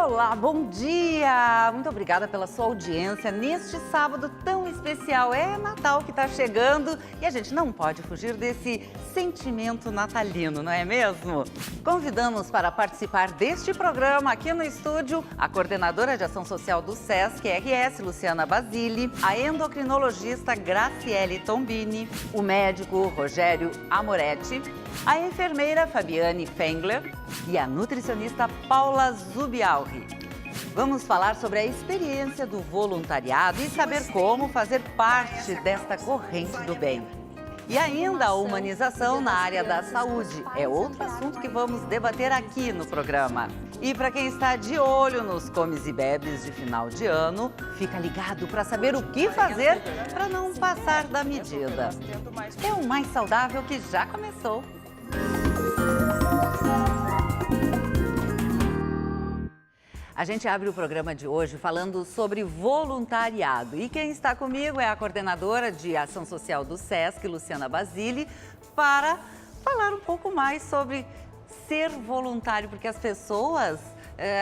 Olá, bom dia! Muito obrigada pela sua audiência neste sábado tão especial. É Natal que está chegando e a gente não pode fugir desse sentimento natalino, não é mesmo? Convidamos para participar deste programa aqui no estúdio a coordenadora de ação social do SESC RS, Luciana Basile, a endocrinologista Graciele Tombini, o médico Rogério Amoretti, a enfermeira Fabiane Fengler e a nutricionista Paula Zubialri. Vamos falar sobre a experiência do voluntariado e saber como fazer parte desta corrente do bem. E ainda a humanização na área da saúde. É outro assunto que vamos debater aqui no programa. E para quem está de olho nos comes e bebes de final de ano, fica ligado para saber o que fazer para não passar da medida. É o Mais Saudável que já começou. A gente abre o programa de hoje falando sobre voluntariado. E quem está comigo é a coordenadora de ação social do SESC, Luciana Basile, para falar um pouco mais sobre ser voluntário, porque as pessoas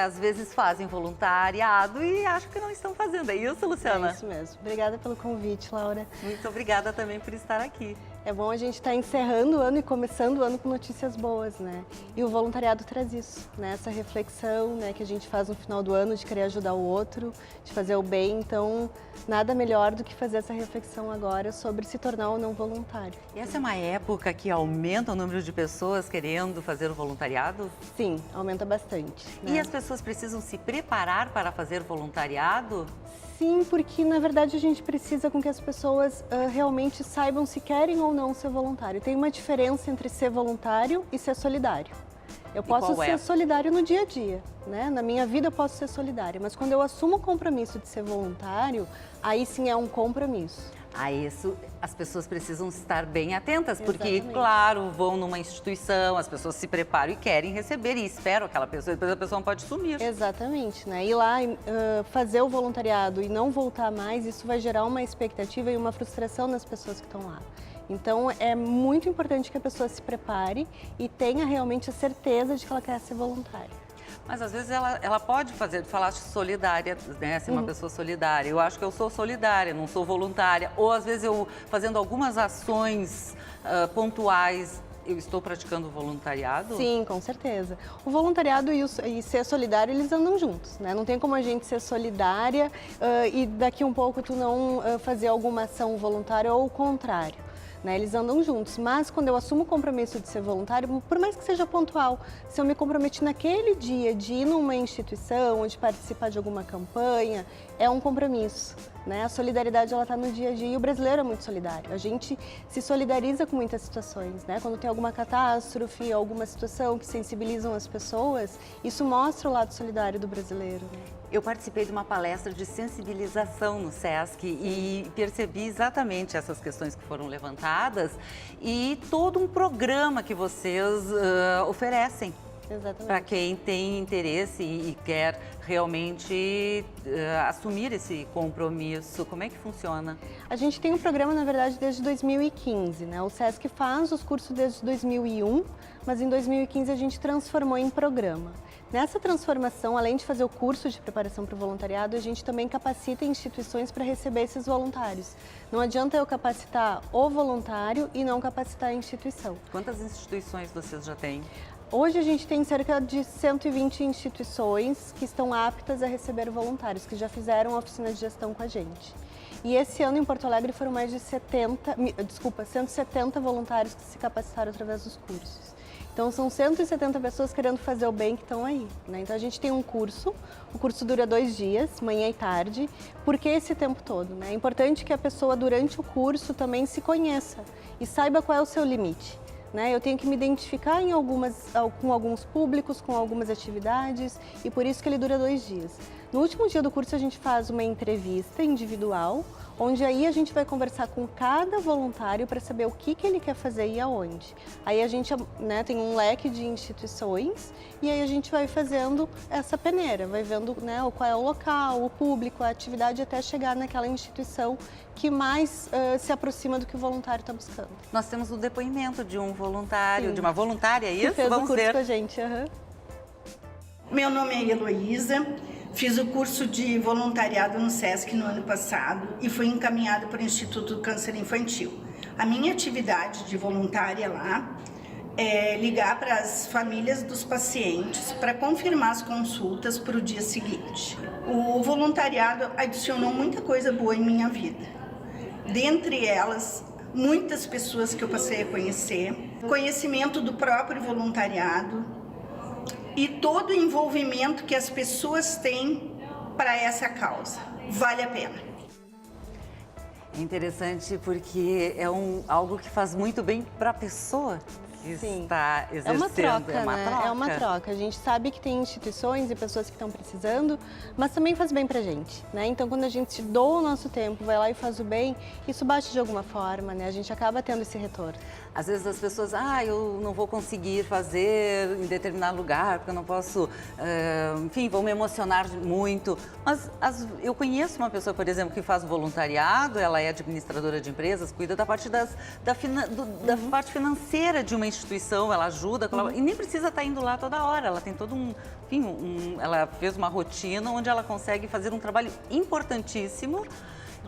às vezes fazem voluntariado e acham que não estão fazendo. É isso, Luciana? É isso mesmo. Obrigada pelo convite, Laura. Muito obrigada também por estar aqui. É bom a gente estar encerrando o ano e começando o ano com notícias boas, né? E o voluntariado traz isso, né? Essa reflexão, né, que a gente faz no final do ano de querer ajudar o outro, de fazer o bem. Então, nada melhor do que fazer essa reflexão agora sobre se tornar ou não voluntário. E essa é uma época que aumenta o número de pessoas querendo fazer o voluntariado? Sim, aumenta bastante, né? E as pessoas precisam se preparar para fazer voluntariado? Sim, porque na verdade a gente precisa com que as pessoas realmente saibam se querem ou não ser voluntário. Tem uma diferença entre ser voluntário e ser solidário. Eu posso ser solidário no dia a dia, né? Na minha vida eu posso ser solidária, mas quando eu assumo o compromisso de ser voluntário, aí sim é um compromisso. A isso as pessoas precisam estar bem atentas, porque, Exatamente. claro, vão numa instituição, as pessoas se preparam e querem receber e esperam aquela pessoa, depois a pessoa não pode sumir. Exatamente, né? Ir lá fazer o voluntariado e não voltar mais, isso vai gerar uma expectativa e uma frustração nas pessoas que estão lá. Então, é muito importante que a pessoa se prepare e tenha realmente a certeza de que ela quer ser voluntária. Mas às vezes ela pode fazer, falaste solidária, né, ser uma pessoa solidária. Eu acho que eu sou solidária, não sou voluntária. Ou às vezes eu fazendo algumas ações pontuais, eu estou praticando voluntariado? Sim, com certeza. O voluntariado e ser solidário, eles andam juntos, né? Não tem como a gente ser solidária e daqui um pouco tu não fazer alguma ação voluntária ou o contrário. Né, eles andam juntos, mas quando eu assumo o compromisso de ser voluntário, por mais que seja pontual, se eu me comprometi naquele dia de ir numa instituição ou de participar de alguma campanha, é um compromisso. Né? A solidariedade ela está no dia a dia e o brasileiro é muito solidário. A gente se solidariza com muitas situações, né? Quando tem alguma catástrofe, alguma situação que sensibilizam as pessoas, isso mostra o lado solidário do brasileiro. Né? Eu participei de uma palestra de sensibilização no SESC e percebi exatamente essas questões que foram levantadas e todo um programa que vocês oferecem. Para quem tem interesse e quer realmente assumir esse compromisso. Como é que funciona? A gente tem um programa, na verdade, desde 2015, né? O SESC faz os cursos desde 2001, mas em 2015 a gente transformou em programa. Nessa transformação, além de fazer o curso de preparação para o voluntariado, a gente também capacita instituições para receber esses voluntários. Não adianta eu capacitar o voluntário e não capacitar a instituição. Quantas instituições vocês já têm? Hoje a gente tem cerca de 120 instituições que estão aptas a receber voluntários, que já fizeram a oficina de gestão com a gente. E esse ano em Porto Alegre foram mais de 170 voluntários que se capacitaram através dos cursos. Então são 170 pessoas querendo fazer o bem que estão aí, né? Então a gente tem um curso, o curso dura 2 dias, manhã e tarde. Por que esse tempo todo? Né? É importante que a pessoa durante o curso também se conheça e saiba qual é o seu limite. Né? Eu tenho que me identificar com alguns públicos, com algumas atividades e por isso que ele dura 2 dias. No último dia do curso a gente faz uma entrevista individual, onde aí a gente vai conversar com cada voluntário para saber o que ele quer fazer e aonde. Aí a gente tem um leque de instituições e aí a gente vai fazendo essa peneira, vai vendo qual é o local, o público, a atividade até chegar naquela instituição que mais se aproxima do que o voluntário está buscando. Nós temos o depoimento de um voluntário, Sim. de uma voluntária, é isso? Que fez Vamos o curso ver. com a gente. Meu nome é Heloísa, fiz o curso de voluntariado no SESC no ano passado e fui encaminhada para o Instituto do Câncer Infantil. A minha atividade de voluntária lá é ligar para as famílias dos pacientes para confirmar as consultas para o dia seguinte. O voluntariado adicionou muita coisa boa em minha vida. Dentre elas, muitas pessoas que eu passei a conhecer, conhecimento do próprio voluntariado, e todo o envolvimento que as pessoas têm para essa causa. Vale a pena. É interessante porque é algo que faz muito bem para a pessoa que Sim. está exercendo. É uma troca, é uma né? troca. É uma troca. A gente sabe que tem instituições e pessoas que estão precisando, mas também faz bem pra gente, né? Então, quando a gente doa o nosso tempo, vai lá e faz o bem, isso bate de alguma forma, né? A gente acaba tendo esse retorno. Às vezes as pessoas, eu não vou conseguir fazer em determinado lugar, porque eu não posso, enfim, vou me emocionar muito. Mas eu conheço uma pessoa, por exemplo, que faz voluntariado, ela é administradora de empresas, cuida da parte da parte financeira de uma instituição, ela ajuda, colabora, e nem precisa estar indo lá toda hora, ela tem todo ela fez uma rotina onde ela consegue fazer um trabalho importantíssimo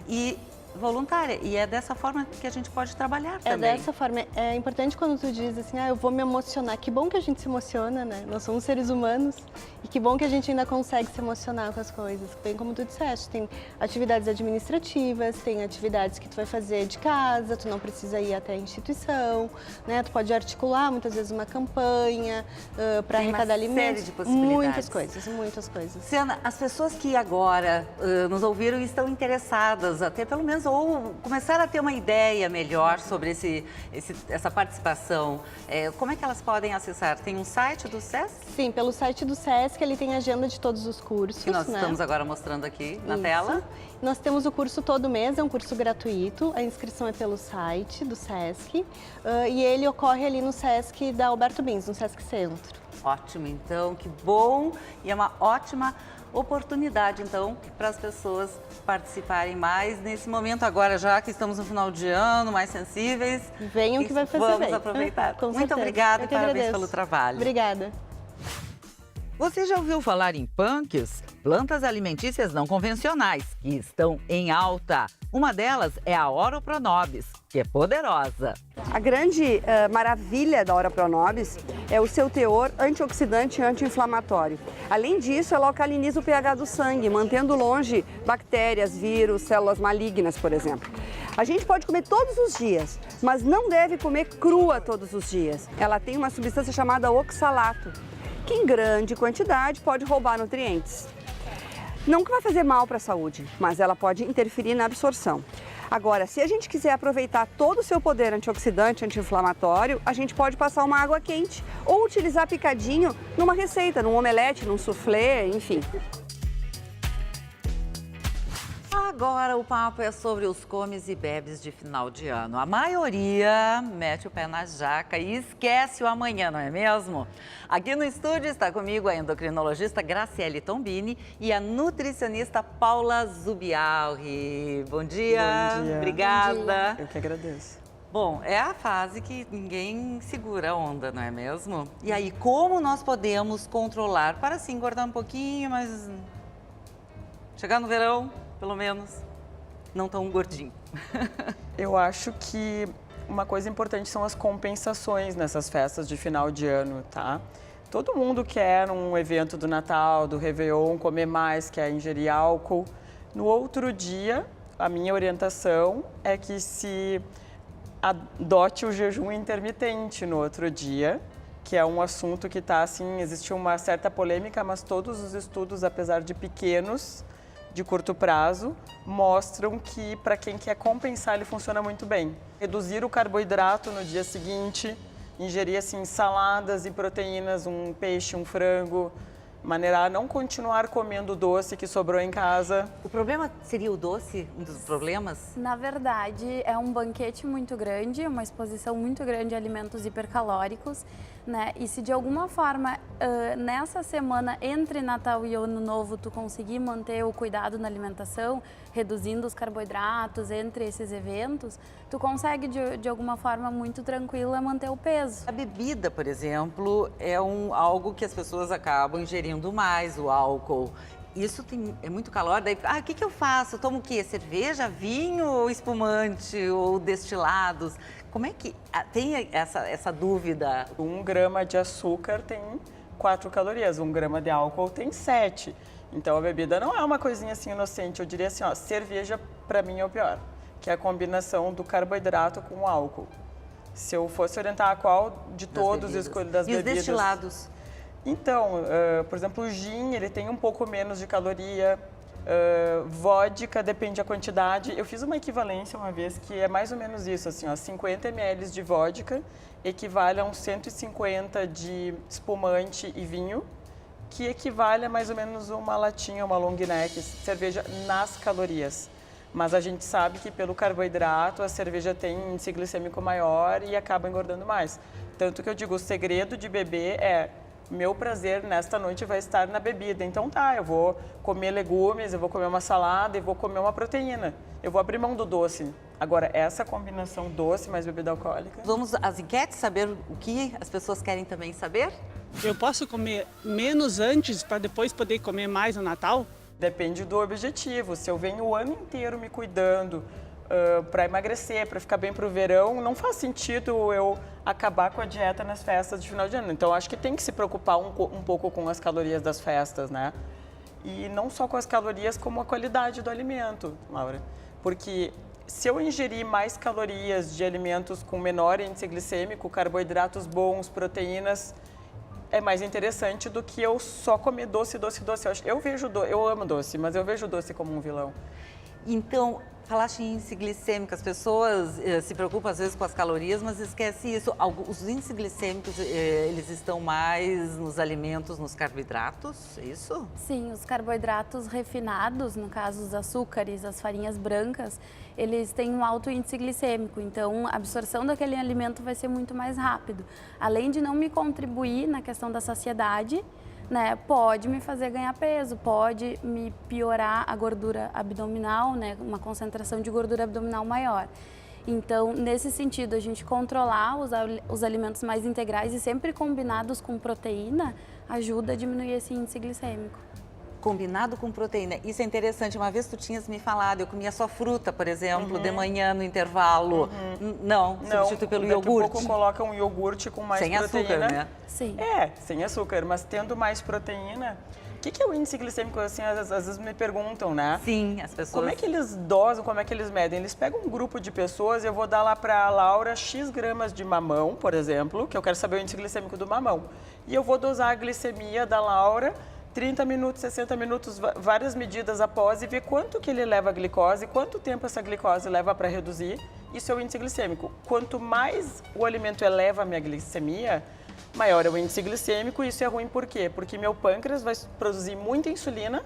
e voluntária, e é dessa forma que a gente pode trabalhar também. É dessa forma. É importante quando tu diz assim, eu vou me emocionar. Que bom que a gente se emociona, né? Nós somos seres humanos e que bom que a gente ainda consegue se emocionar com as coisas. Bem como tu disseste, tem atividades administrativas, tem atividades que tu vai fazer de casa, tu não precisa ir até a instituição, né? Tu pode articular muitas vezes uma campanha para arrecadar alimentos. Série de possibilidades. Muitas coisas. Luciana, as pessoas que agora nos ouviram e estão interessadas, até pelo menos, ou começaram a ter uma ideia melhor sobre essa participação, como é que elas podem acessar? Tem um site do SESC? Sim, pelo site do SESC ele tem a agenda de todos os cursos. Que nós né? estamos agora mostrando aqui na Isso. tela. Nós temos o curso todo mês, é um curso gratuito, a inscrição é pelo site do SESC e ele ocorre ali no SESC da Alberto Bins, no SESC Centro. Ótimo, então, que bom, e é uma ótima oportunidade, então, para as pessoas participarem mais nesse momento agora, já que estamos no final de ano, mais sensíveis. Venham que vai fazer Vamos bem. aproveitar. Com Muito certeza. obrigada Eu e que parabéns agradeço. pelo trabalho. Obrigada. Você já ouviu falar em punks? Plantas alimentícias não convencionais, que estão em alta. Uma delas é a Oro Pronobis, que é poderosa. A grande maravilha da Oro Pronobis é o seu teor antioxidante e anti-inflamatório. Além disso, ela alcaliniza o pH do sangue, mantendo longe bactérias, vírus, células malignas, por exemplo. A gente pode comer todos os dias, mas não deve comer crua todos os dias. Ela tem uma substância chamada oxalato, que em grande quantidade pode roubar nutrientes. Não que vai fazer mal para a saúde, mas ela pode interferir na absorção. Agora, se a gente quiser aproveitar todo o seu poder antioxidante, anti-inflamatório, a gente pode passar uma água quente ou utilizar picadinho numa receita, num omelete, num soufflé, enfim. Agora o papo é sobre os comes e bebes de final de ano. A maioria mete o pé na jaca e esquece o amanhã, não é mesmo? Aqui no estúdio está comigo a endocrinologista Graciele Tombini e a nutricionista Paula Zubialri. Bom dia. Bom dia. Obrigada. Bom dia. Eu que agradeço. Bom, é a fase que ninguém segura a onda, não é mesmo? E aí, como nós podemos controlar para se engordar um pouquinho, mas chegar no verão, pelo menos, não tão gordinho? Eu acho que uma coisa importante são as compensações nessas festas de final de ano, tá? Todo mundo quer um evento do Natal, do Réveillon, comer mais, quer ingerir álcool. No outro dia, a minha orientação é que se adote o jejum intermitente no outro dia, que é um assunto que está assim, existe uma certa polêmica, mas todos os estudos, apesar de pequenos, de curto prazo, mostram que para quem quer compensar ele funciona muito bem. Reduzir o carboidrato no dia seguinte, ingerir assim saladas e proteínas, um peixe, um frango, maneirar a não continuar comendo doce que sobrou em casa. O problema seria o doce, um dos problemas? Na verdade, é um banquete muito grande, uma exposição muito grande a alimentos hipercalóricos, né? E se de alguma forma, nessa semana entre Natal e Ano Novo, tu conseguir manter o cuidado na alimentação, reduzindo os carboidratos entre esses eventos, tu consegue de alguma forma muito tranquila manter o peso. A bebida, por exemplo, é algo que as pessoas acabam ingerindo consumindo mais o álcool. Isso é muito calor, daí, o que eu faço? Tomo o quê? Cerveja, vinho ou espumante ou destilados? Como é que tem essa dúvida? 1 grama de açúcar tem 4 calorias, 1 grama de álcool tem 7. Então a bebida não é uma coisinha assim inocente, eu diria assim, ó, cerveja para mim é o pior, que é a combinação do carboidrato com o álcool. Se eu fosse orientar a qual de todos escolho das bebidas... E os destilados? Então, por exemplo, o gin, ele tem um pouco menos de caloria, vodka, depende da quantidade. Eu fiz uma equivalência uma vez que é mais ou menos isso, assim, ó, 50 ml de vodka equivale a uns 150 de espumante e vinho, que equivale a mais ou menos uma latinha, uma long neck, cerveja nas calorias. Mas a gente sabe que pelo carboidrato a cerveja tem índice glicêmico maior e acaba engordando mais. Tanto que eu digo, o segredo de beber é: meu prazer nesta noite vai estar na bebida. Então tá, eu vou comer legumes, eu vou comer uma salada e vou comer uma proteína. Eu vou abrir mão do doce. Agora, essa combinação doce mais bebida alcoólica... Vamos às enquetes, saber o que as pessoas querem também saber? Eu posso comer menos antes para depois poder comer mais no Natal? Depende do objetivo. Se eu venho o ano inteiro me cuidando para emagrecer, para ficar bem para o verão, não faz sentido eu acabar com a dieta nas festas de final de ano. Então, acho que tem que se preocupar um pouco com as calorias das festas, né? E não só com as calorias, como a qualidade do alimento, Laura. Porque se eu ingerir mais calorias de alimentos com menor índice glicêmico, carboidratos bons, proteínas, é mais interessante do que eu só comer doce. Eu amo doce, mas eu vejo doce como um vilão. Então, falaste em índice glicêmico, as pessoas se preocupam às vezes com as calorias, mas esquece isso. Os índices glicêmicos, eles estão mais nos alimentos, nos carboidratos, é isso? Sim, os carboidratos refinados, no caso os açúcares, as farinhas brancas, eles têm um alto índice glicêmico, então a absorção daquele alimento vai ser muito mais rápido. Além de não me contribuir na questão da saciedade, né, pode me fazer ganhar peso, pode me piorar a gordura abdominal, né, uma concentração de gordura abdominal maior. Então, nesse sentido, a gente controlar os alimentos mais integrais e sempre combinados com proteína ajuda a diminuir esse índice glicêmico. Combinado com proteína. Isso é interessante. Uma vez tu tinhas me falado, eu comia só fruta, por exemplo, de manhã no intervalo. Não, substitui pelo iogurte. Daqui a pouco coloca um iogurte com mais sem proteína. Sem açúcar, né? Sim. Sem açúcar, mas tendo mais proteína. O que é o índice glicêmico? Assim, às vezes me perguntam, né? Sim, as pessoas... Como é que eles dosam, como é que eles medem? Eles pegam um grupo de pessoas, eu vou dar lá para a Laura X gramas de mamão, por exemplo, que eu quero saber o índice glicêmico do mamão. E eu vou dosar a glicemia da Laura 30 minutos, 60 minutos, várias medidas após e ver quanto que ele leva a glicose, quanto tempo essa glicose leva para reduzir. Isso é o índice glicêmico. Quanto mais o alimento eleva a minha glicemia, maior é o índice glicêmico. E isso é ruim por quê? Porque meu pâncreas vai produzir muita insulina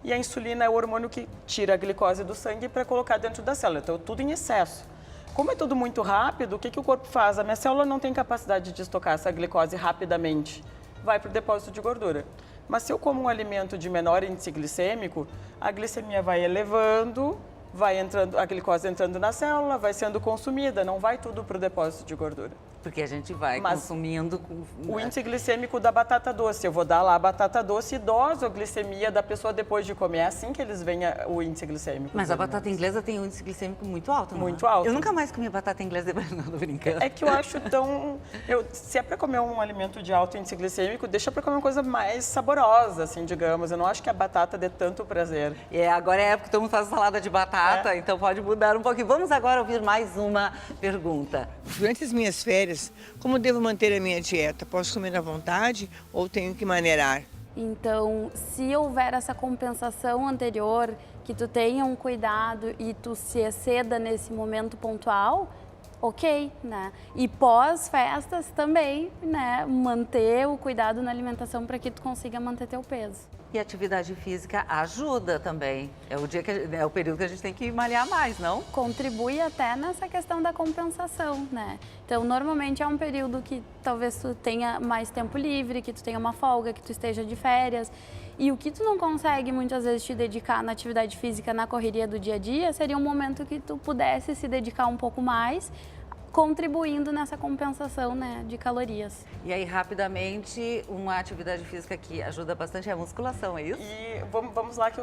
e a insulina é o hormônio que tira a glicose do sangue para colocar dentro da célula. Então, tudo em excesso. Como é tudo muito rápido, o que o corpo faz? A minha célula não tem capacidade de estocar essa glicose rapidamente. Vai para o depósito de gordura. Mas se eu como um alimento de menor índice glicêmico, a glicemia vai elevando, vai entrando, a glicose entrando na célula, vai sendo consumida, não vai tudo para o depósito de gordura. Porque a gente vai consumindo... O índice glicêmico da batata doce, eu vou dar lá a batata doce e doso a glicemia da pessoa depois de comer. É assim que eles veem o índice glicêmico. Mas a batata inglesa tem um índice glicêmico muito alto, não é? Muito alto. Eu nunca mais comi batata inglesa depois, não, tô brincando. É que eu acho tão... se é para comer um alimento de alto índice glicêmico, deixa para comer uma coisa mais saborosa, assim, digamos. Eu não acho que a batata dê tanto prazer. Agora é a época que todo mundo faz salada de batata, então pode mudar um pouquinho. Vamos agora ouvir mais uma pergunta. Durante as minhas férias, como devo manter a minha dieta? Posso comer à vontade ou tenho que maneirar? Então, se houver essa compensação anterior, que tu tenha um cuidado e tu se exceda nesse momento pontual, ok, né? E pós-festas também, né? Manter o cuidado na alimentação para que tu consiga manter teu peso. E a atividade física ajuda também. É o período que a gente tem que malhar mais, não? Contribui até nessa questão da compensação, né? Então, normalmente é um período que talvez tu tenha mais tempo livre, que tu tenha uma folga, que tu esteja de férias. E o que tu não consegue muitas vezes te dedicar na atividade física, na correria do dia a dia, seria um momento que tu pudesse se dedicar um pouco mais, contribuindo nessa compensação, né, de calorias. E aí, rapidamente, uma atividade física que ajuda bastante é a musculação, é isso? E vamos lá que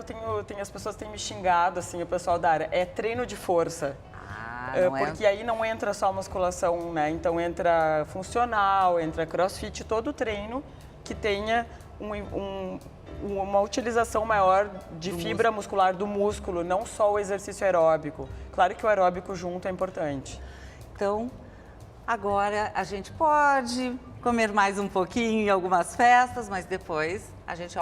as pessoas têm me xingado, assim, o pessoal da área, é treino de força. Porque aí não entra só musculação, né? Então entra funcional, entra crossfit, todo treino que tenha uma utilização maior de fibra muscular do músculo, não só o exercício aeróbico. Claro que o aeróbico junto é importante. Então, agora a gente pode comer mais um pouquinho em algumas festas, mas depois a gente,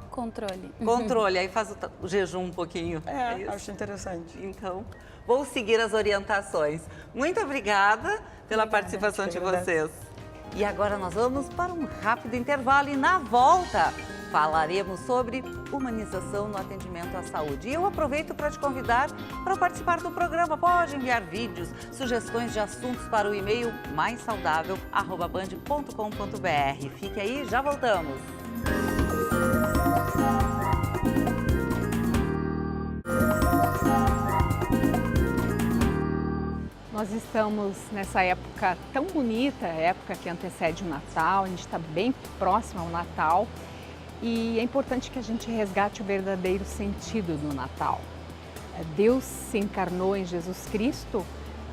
controle, aí faz o jejum um pouquinho. É acho interessante. Então, vou seguir as orientações. Muito obrigada pela participação de vocês. E agora nós vamos para um rápido intervalo e na volta falaremos sobre humanização no atendimento à saúde. E eu aproveito para te convidar para participar do programa. Pode enviar vídeos, sugestões de assuntos para o e-mail maissaudável@band.com.br. Fique aí, já voltamos. Nós estamos nessa época tão bonita, época que antecede o Natal, a gente está bem próximo ao Natal e é importante que a gente resgate o verdadeiro sentido do Natal. Deus se encarnou em Jesus Cristo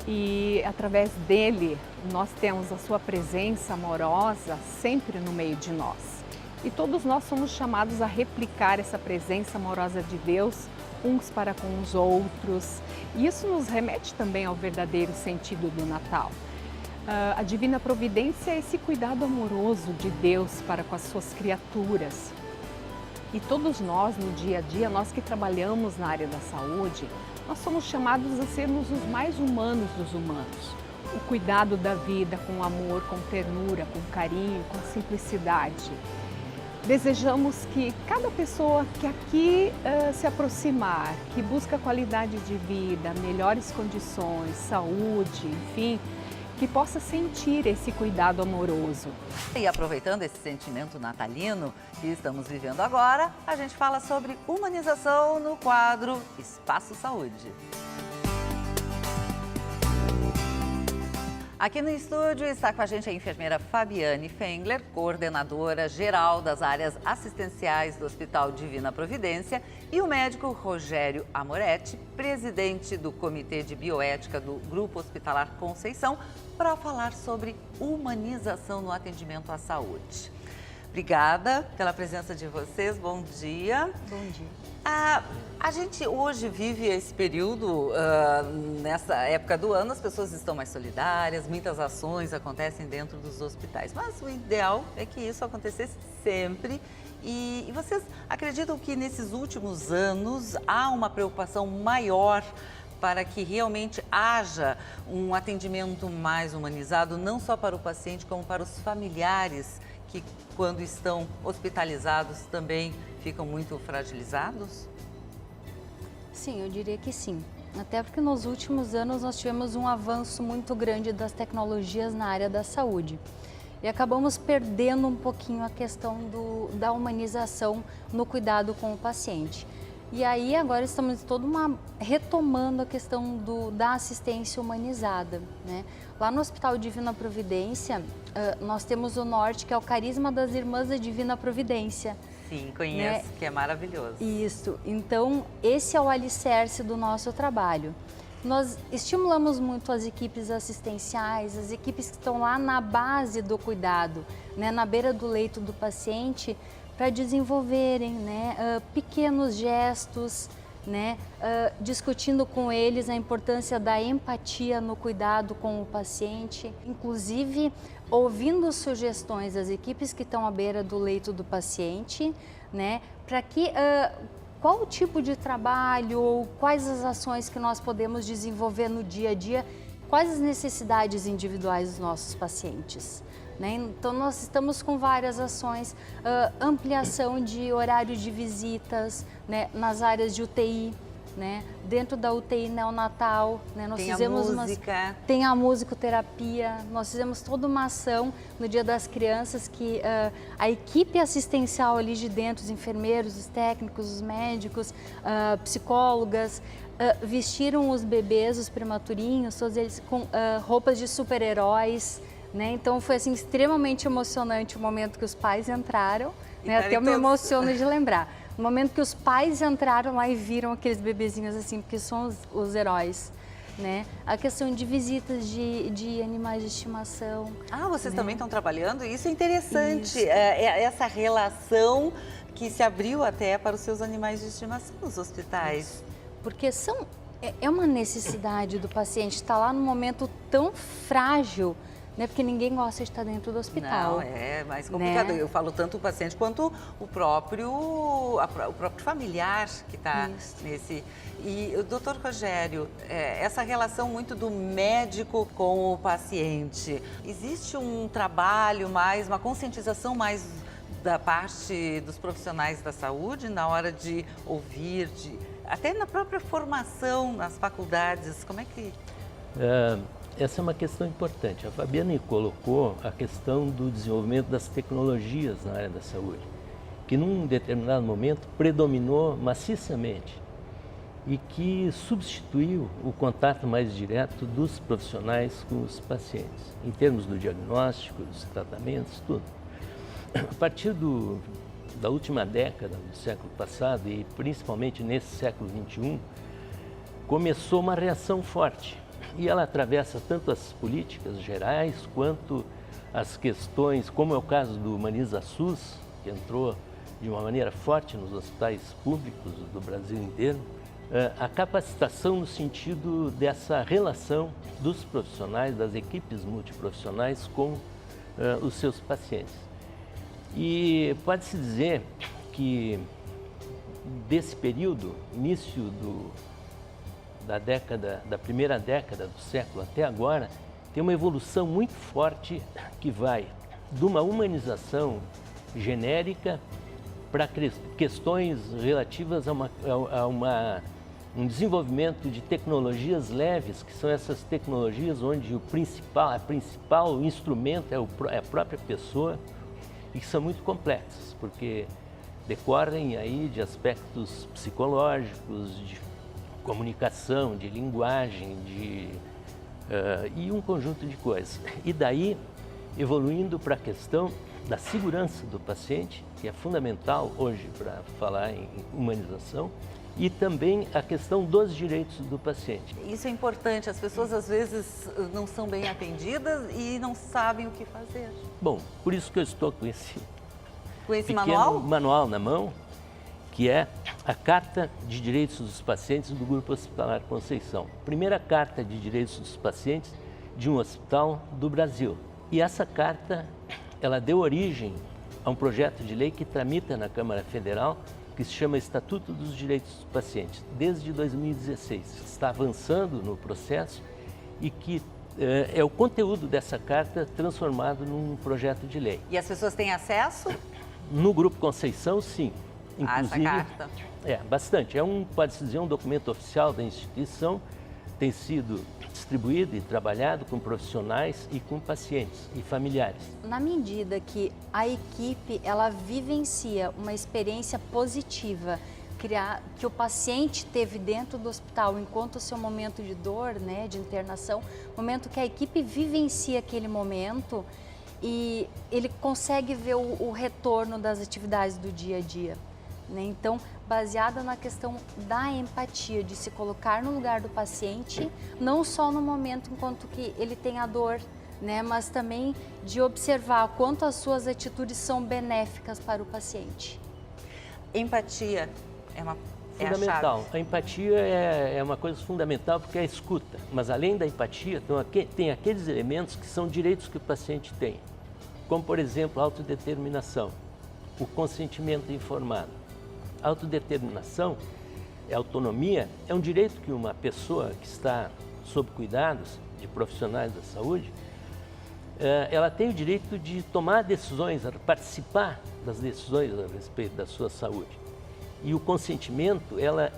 e através dele nós temos a sua presença amorosa sempre no meio de nós. E todos nós somos chamados a replicar essa presença amorosa de Deus uns para com os outros. E isso nos remete também ao verdadeiro sentido do Natal. A Divina Providência é esse cuidado amoroso de Deus para com as suas criaturas. E todos nós, no dia a dia, nós que trabalhamos na área da saúde, nós somos chamados a sermos os mais humanos dos humanos. O cuidado da vida com amor, com ternura, com carinho, com simplicidade. Desejamos que cada pessoa que aqui se aproximar, que busca qualidade de vida, melhores condições, saúde, enfim, que possa sentir esse cuidado amoroso. E aproveitando esse sentimento natalino que estamos vivendo agora, a gente fala sobre humanização no quadro Espaço Saúde. Aqui no estúdio está com a gente a enfermeira Fabiane Fengler, coordenadora geral das áreas assistenciais do Hospital Divina Providência, e o médico Rogério Amoretti, presidente do Comitê de Bioética do Grupo Hospitalar Conceição, para falar sobre humanização no atendimento à saúde. Obrigada pela presença de vocês, bom dia. Bom dia. A gente hoje vive esse período, nessa época do ano, as pessoas estão mais solidárias, muitas ações acontecem dentro dos hospitais, mas o ideal é que isso acontecesse sempre. E vocês acreditam que nesses últimos anos há uma preocupação maior para que realmente haja um atendimento mais humanizado, não só para o paciente, como para os familiares que, quando estão hospitalizados, também ficam muito fragilizados? Sim, eu diria que sim. Até porque nos últimos anos nós tivemos um avanço muito grande das tecnologias na área da saúde. E acabamos perdendo um pouquinho a questão da humanização no cuidado com o paciente. E aí agora estamos retomando a questão da assistência humanizada, né? Lá no Hospital Divina Providência, nós temos o norte, que é o Carisma das Irmãs da Divina Providência. Sim, conheço, né? Que é maravilhoso. Isso, então esse é o alicerce do nosso trabalho. Nós estimulamos muito as equipes assistenciais, as equipes que estão lá na base do cuidado, né, na beira do leito do paciente, para desenvolverem, né, pequenos gestos, né, discutindo com eles a importância da empatia no cuidado com o paciente, inclusive ouvindo sugestões das equipes que estão à beira do leito do paciente, né, para que qual o tipo de trabalho ou quais as ações que nós podemos desenvolver no dia a dia, quais as necessidades individuais dos nossos pacientes. Né? Então, nós estamos com várias ações, ampliação de horário de visitas, né, nas áreas de UTI, né? Dentro da UTI neonatal, né? Nós Tem a fizemos música. Tem a musicoterapia, nós fizemos toda uma ação no Dia das Crianças que a equipe assistencial ali de dentro, os enfermeiros, os técnicos, os médicos, psicólogas, vestiram os bebês, os prematurinhos, todos eles com roupas de super-heróis, né? Então foi assim extremamente emocionante o momento que os pais entraram, né? Até eu me emociono de lembrar. No momento que os pais entraram lá e viram aqueles bebezinhos assim, porque são os heróis, né? A questão de visitas de animais de estimação. Ah, vocês né? também estão trabalhando? Isso é interessante, Isso. Essa relação que se abriu até para os seus animais de estimação nos hospitais. Porque é uma necessidade do paciente estar lá num momento tão frágil, né? Porque ninguém gosta de estar dentro do hospital. Não, é mais complicado. Né? Eu falo tanto o paciente quanto o próprio familiar que está nesse... E, doutor Rogério, essa relação muito do médico com o paciente, existe um trabalho mais, uma conscientização mais da parte dos profissionais da saúde na hora de ouvir, até na própria formação, nas faculdades, como é que... Essa é uma questão importante. A Fabiana colocou a questão do desenvolvimento das tecnologias na área da saúde, que num determinado momento predominou maciçamente e que substituiu o contato mais direto dos profissionais com os pacientes, em termos do diagnóstico, dos tratamentos, tudo. A partir da última década do século passado e principalmente nesse século XXI, começou uma reação forte. E ela atravessa tanto as políticas gerais quanto as questões, como é o caso do Humaniza SUS, que entrou de uma maneira forte nos hospitais públicos do Brasil inteiro, a capacitação no sentido dessa relação dos profissionais, das equipes multiprofissionais com os seus pacientes. E pode-se dizer que desse período, início da primeira década do século até agora, tem uma evolução muito forte que vai de uma humanização genérica para questões relativas a um desenvolvimento de tecnologias leves, que são essas tecnologias onde a principal instrumento é a própria pessoa e que são muito complexas, porque decorrem aí de aspectos psicológicos, de comunicação, de linguagem, e um conjunto de coisas. E daí, evoluindo para a questão da segurança do paciente, que é fundamental hoje para falar em humanização, e também a questão dos direitos do paciente. Isso é importante, as pessoas às vezes não são bem atendidas e não sabem o que fazer. Bom, por isso que eu estou com esse pequeno manual na mão, que é a Carta de Direitos dos Pacientes do Grupo Hospitalar Conceição. Primeira Carta de Direitos dos Pacientes de um hospital do Brasil. E essa carta, ela deu origem a um projeto de lei que tramita na Câmara Federal, que se chama Estatuto dos Direitos dos Pacientes, desde 2016. Está avançando no processo e que é o conteúdo dessa carta transformado num projeto de lei. E as pessoas têm acesso? No Grupo Conceição, sim. Inclusive, essa carta? Bastante. Pode-se dizer, um documento oficial da instituição, tem sido distribuído e trabalhado com profissionais e com pacientes e familiares. Na medida que a equipe ela vivencia uma experiência positiva que o paciente teve dentro do hospital enquanto o seu momento de dor, né, de internação, momento que a equipe vivencia aquele momento e ele consegue ver o retorno das atividades do dia a dia. Né? Então, baseada na questão da empatia, de se colocar no lugar do paciente, não só no momento enquanto que ele tem a dor, né? Mas também de observar quanto as suas atitudes são benéficas para o paciente. Empatia é fundamental. a chave. A empatia é uma coisa fundamental porque é a escuta, mas além da empatia, tem aqueles elementos que são direitos que o paciente tem, como, por exemplo, a autodeterminação, o consentimento informado. A autodeterminação, a autonomia, é um direito que uma pessoa que está sob cuidados de profissionais da saúde, ela tem o direito de tomar decisões, participar das decisões a respeito da sua saúde. E o consentimento, ela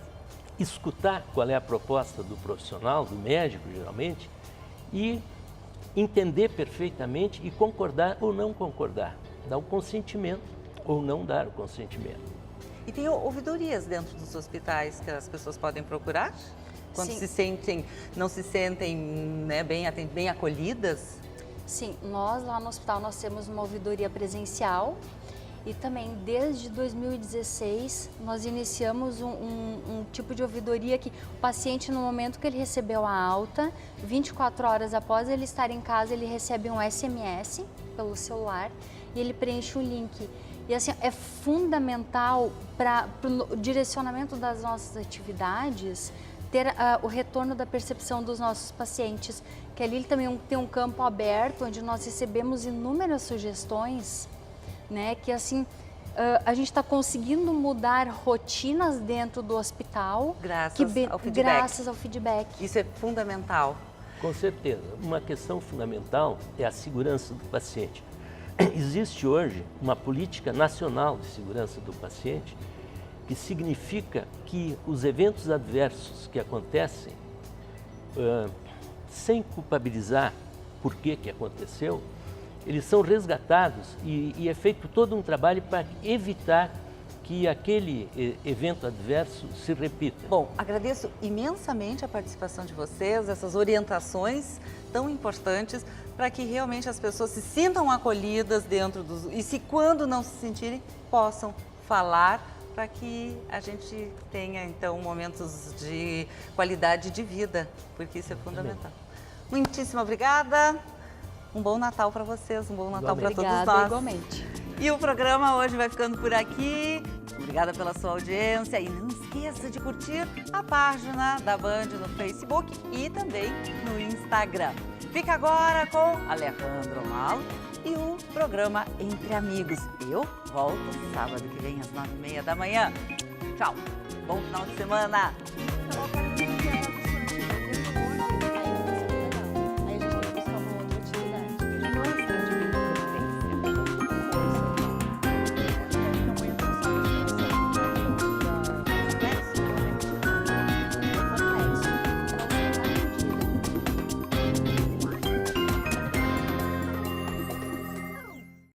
escutar qual é a proposta do profissional, do médico, geralmente, e entender perfeitamente e concordar ou não concordar, dar o consentimento ou não dar o consentimento. E tem ouvidorias dentro dos hospitais que as pessoas podem procurar? Quando Sim. não se sentem, né, bem acolhidas? Sim, nós lá no hospital nós temos uma ouvidoria presencial e também desde 2016 nós iniciamos um tipo de ouvidoria que o paciente, no momento que ele recebeu a alta, 24 horas após ele estar em casa, ele recebe um SMS pelo celular e ele preenche o link. E assim, é fundamental para o direcionamento das nossas atividades ter o retorno da percepção dos nossos pacientes, que ali também tem um campo aberto onde nós recebemos inúmeras sugestões, né, que assim a gente está conseguindo mudar rotinas dentro do hospital graças ao feedback. Isso é fundamental. Com certeza. Uma questão fundamental é a segurança do paciente. Existe hoje uma política nacional de segurança do paciente que significa que os eventos adversos que acontecem, sem culpabilizar por que aconteceu, eles são resgatados e é feito todo um trabalho para evitar que aquele evento adverso se repita. Bom, agradeço imensamente a participação de vocês, essas orientações tão importantes para que realmente as pessoas se sintam acolhidas dentro dos... E se quando não se sentirem, possam falar para que a gente tenha, então, momentos de qualidade de vida, porque isso é fundamental. Muitíssimo obrigada. Um bom Natal para vocês, um bom Natal para todos nós. Igualmente. E o programa hoje vai ficando por aqui. Obrigada pela sua audiência e não esqueça de curtir a página da Band no Facebook e também no Instagram. Fica agora com Alejandro Malo e o programa Entre Amigos. Eu volto sábado que vem às 9h30 da manhã. Tchau, bom final de semana.